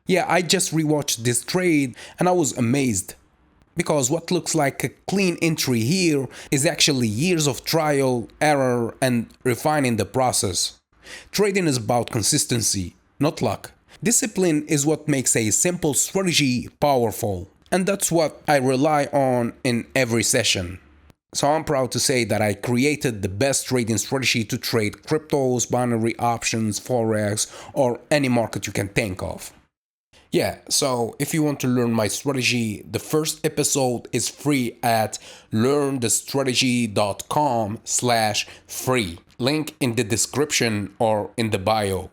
Yeah, I just rewatched this trade and I was amazed. Because what looks like a clean entry here is actually years of trial, error, and refining the process. Trading is about consistency, not luck. Discipline is what makes a simple strategy powerful, and that's what I rely on in every session. So I'm proud to say that I created the best trading strategy to trade cryptos, binary options, forex, or any market you can think of. Yeah, so if you want to learn my strategy, the first episode is free at learnthestrategy.com/free. Link in the description or in the bio.